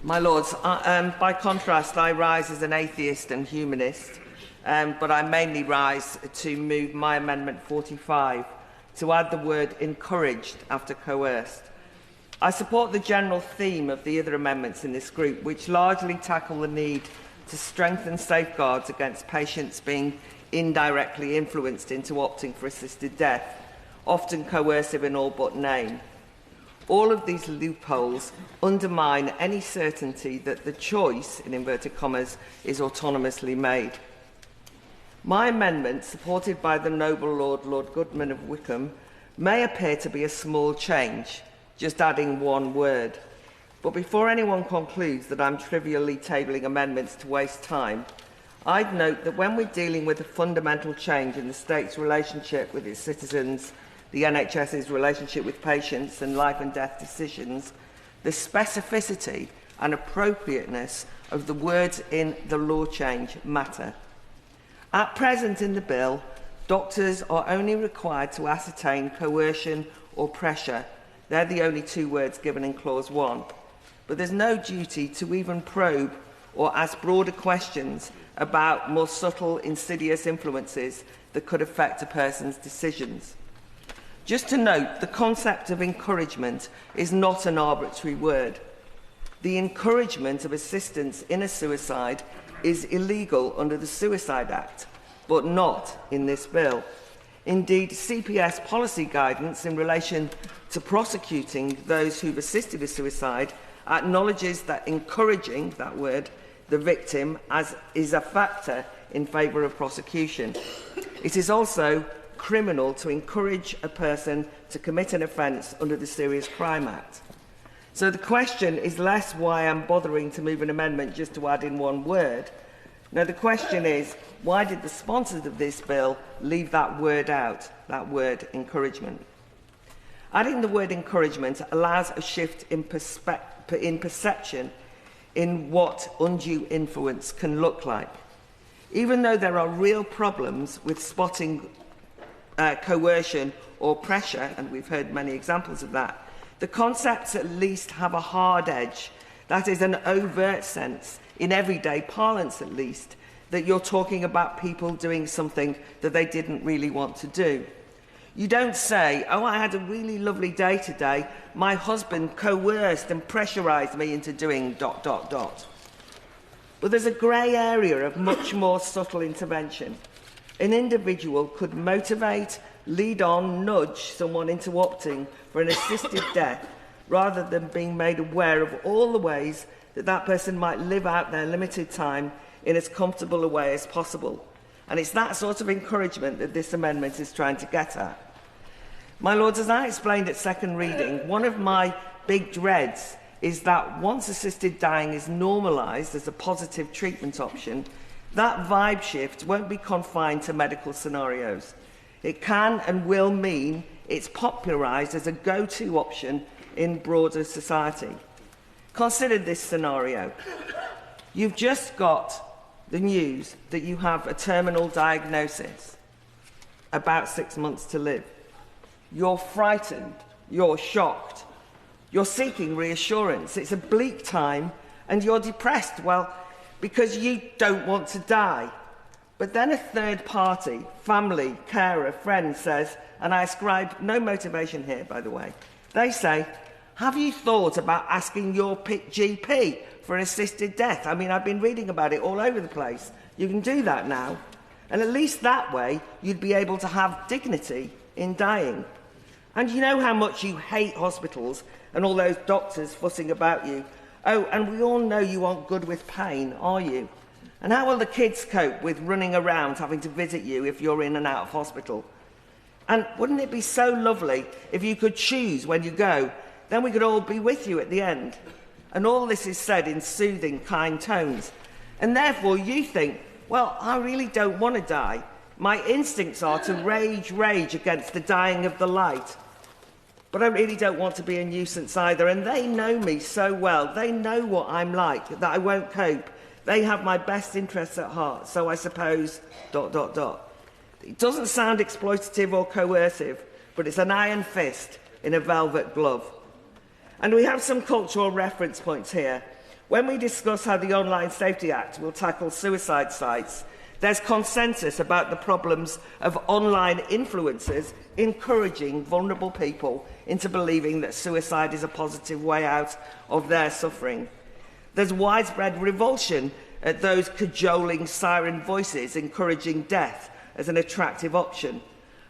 My Lords, by contrast, I rise as an atheist and humanist, but I mainly rise to move my Amendment 45 to add the word encouraged after coerced. I support the general theme of the other amendments in this group, which largely tackle the need to strengthen safeguards against patients being indirectly influenced into opting for assisted death, often coercive in all but name. All of these loopholes undermine any certainty that the choice, in inverted commas, is autonomously made. My amendment, supported by the noble Lord Goodman of Wickham, may appear to be a small change, just adding one word. But before anyone concludes that I'm trivially tabling amendments to waste time, I'd note that when we're dealing with a fundamental change in the state's relationship with its citizens, the NHS's relationship with patients and life and death decisions, the specificity and appropriateness of the words in the law change matter. At present in the bill, doctors are only required to ascertain coercion or pressure. They're the only two words given in Clause 1. But there's no duty to even probe or ask broader questions about more subtle, insidious influences that could affect a person's decisions. Just to note, the concept of encouragement is not an arbitrary word. The encouragement of assistance in a suicide is illegal under the Suicide Act, but not in this bill. Indeed, CPS policy guidance in relation to prosecuting those who've assisted a suicide acknowledges that encouraging, that word, the victim is a factor in favour of prosecution. It is also criminal to encourage a person to commit an offence under the Serious Crime Act. So the question is less why I'm bothering to move an amendment just to add in one word. Now the question is, why did the sponsors of this bill leave that word out, that word encouragement? Adding the word encouragement allows a shift in perception in what undue influence can look like. Even though there are real problems with spotting coercion or pressure, and we've heard many examples of that, the concepts at least have a hard edge, that is an overt sense, in everyday parlance at least, that you're talking about people doing something that they didn't really want to do. You don't say, oh, I had a really lovely day today, my husband coerced and pressurised me into doing ... But there's a grey area of much more subtle intervention. An individual could motivate, lead on, nudge someone into opting for an assisted death rather than being made aware of all the ways that that person might live out their limited time in as comfortable a way as possible. And it's that sort of encouragement that this amendment is trying to get at. My Lords, as I explained at second reading, one of my big dreads is that once assisted dying is normalised as a positive treatment option, that vibe shift won't be confined to medical scenarios. It can and will mean it's popularised as a go-to option in broader society. Consider this scenario. You've just got the news that you have a terminal diagnosis, about 6 months to live. You're frightened, you're shocked, you're seeking reassurance. It's a bleak time and you're depressed, well, because you don't want to die. But then a third party, family, carer, friend says, and I ascribe no motivation here, by the way, they say, have you thought about asking your GP for an assisted death? I mean, I've been reading about it all over the place. You can do that now. And at least that way, you'd be able to have dignity in dying. And you know how much you hate hospitals and all those doctors fussing about you. Oh, and we all know you aren't good with pain, are you? And how will the kids cope with running around having to visit you if you're in and out of hospital? And wouldn't it be so lovely if you could choose when you go? Then we could all be with you at the end. And all this is said in soothing, kind tones. And therefore you think, well, I really don't want to die. My instincts are to rage against the dying of the light. But I really don't want to be a nuisance either. And they know me so well. They know what I'm like, that I won't cope. They have my best interests at heart. So I suppose... It doesn't sound exploitative or coercive, but it's an iron fist in a velvet glove. And we have some cultural reference points here. When we discuss how the Online Safety Act will tackle suicide sites, there's consensus about the problems of online influencers encouraging vulnerable people into believing that suicide is a positive way out of their suffering. There's widespread revulsion at those cajoling siren voices encouraging death as an attractive option.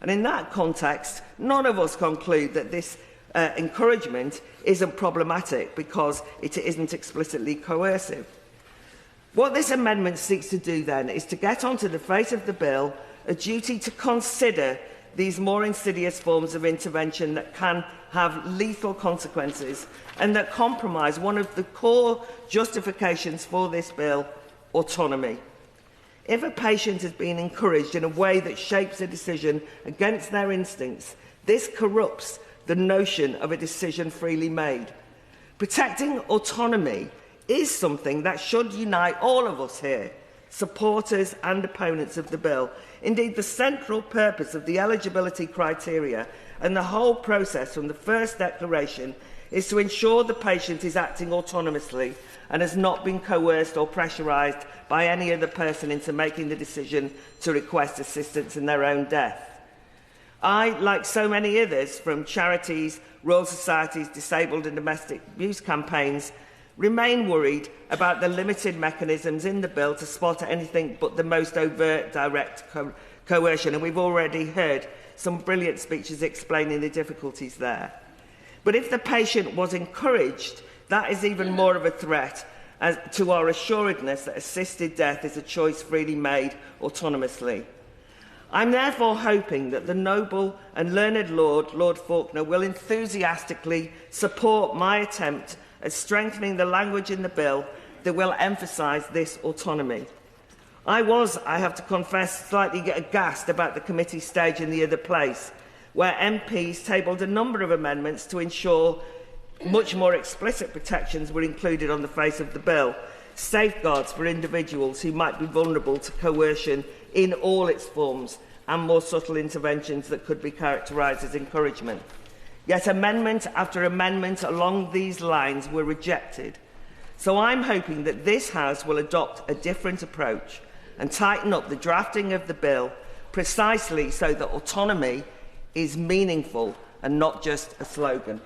And in that context, none of us conclude that this encouragement isn't problematic because it isn't explicitly coercive. What this amendment seeks to do then is to get onto the face of the bill a duty to consider these more insidious forms of intervention that can have lethal consequences and that compromise one of the core justifications for this bill, autonomy. If a patient has been encouraged in a way that shapes a decision against their instincts, this corrupts the notion of a decision freely made. Protecting autonomy is something that should unite all of us here, supporters and opponents of the bill. Indeed, the central purpose of the eligibility criteria and the whole process from the first declaration is to ensure the patient is acting autonomously and has not been coerced or pressurised by any other person into making the decision to request assistance in their own death. I, like so many others from charities, Royal Societies, disabled and domestic abuse campaigns, remain worried about the limited mechanisms in the bill to spot anything but the most overt direct coercion, and we've already heard some brilliant speeches explaining the difficulties there. But if the patient was encouraged, that is even more of a threat to our assuredness that assisted death is a choice freely made autonomously. I'm therefore hoping that the noble and learned Lord Faulkner, will enthusiastically support my attempt at strengthening the language in the bill that will emphasise this autonomy. I was, I have to confess, slightly aghast about the committee stage in the other place, where MPs tabled a number of amendments to ensure much more explicit protections were included on the face of the bill, safeguards for individuals who might be vulnerable to coercion in all its forms, and more subtle interventions that could be characterised as encouragement. Yet amendment after amendment along these lines were rejected. So I'm hoping that this House will adopt a different approach and tighten up the drafting of the bill precisely so that autonomy is meaningful and not just a slogan.